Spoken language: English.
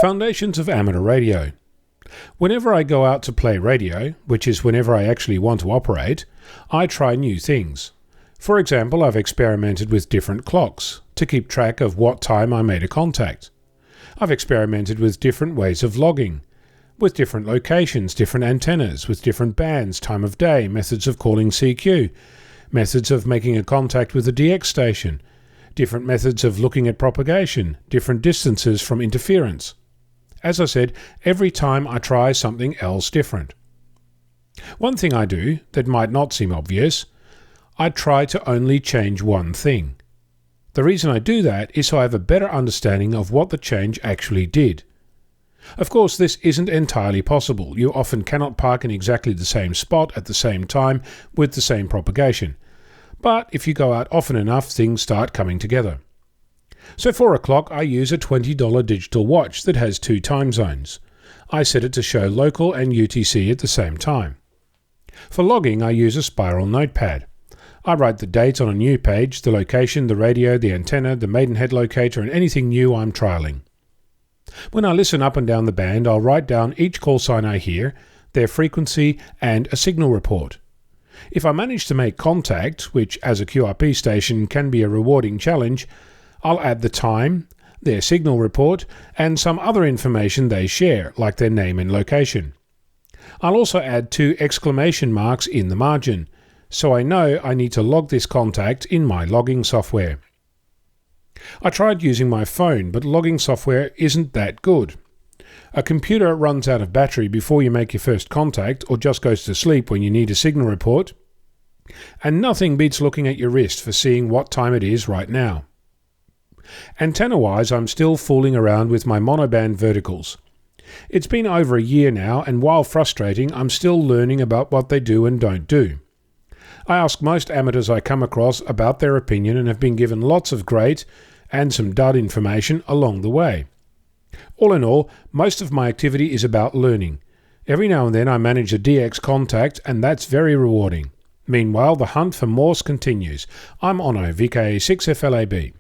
Foundations of Amateur Radio. Whenever I go out to play radio, which is whenever I actually want to operate, I try new things. For example, I've experimented with different clocks to keep track of what time I made a contact. I've experimented with different ways of logging, with different locations, different antennas, with different bands, time of day, methods of calling CQ, methods of making a contact with a DX station, different methods of looking at propagation, different distances from interference. As I said, every time I try something else different. One thing I do that might not seem obvious, I try to only change one thing. The reason I do that is so I have a better understanding of what the change actually did. Of course, this isn't entirely possible. You often cannot park in exactly the same spot at the same time with the same propagation. But if you go out often enough, things start coming together. So for a clock, I use a $20 digital watch that has 2 time zones. I set it to show local and UTC at the same time. For logging, I use a spiral notepad. I write the date on a new page, the location, the radio, the antenna, the maidenhead locator, and anything new I'm trialing. When I listen up and down the band, I'll write down each call sign I hear, their frequency, and a signal report. If I manage to make contact, which as a QRP station can be a rewarding challenge, I'll add the time, their signal report, and some other information they share, like their name and location. I'll also add 2 exclamation marks in the margin, so I know I need to log this contact in my logging software. I tried using my phone, but logging software isn't that good. A computer runs out of battery before you make your first contact, or just goes to sleep when you need a signal report. And nothing beats looking at your wrist for seeing what time it is right now. Antenna-wise, I'm still fooling around with my monoband verticals. It's been over a year now, and while frustrating, I'm still learning about what they do and don't do. I ask most amateurs I come across about their opinion and have been given lots of great and some dud information along the way. All in all, most of my activity is about learning. Every now and then I manage a DX contact, and that's very rewarding. Meanwhile, the hunt for Morse continues. I'm Onno, VK6FLAB.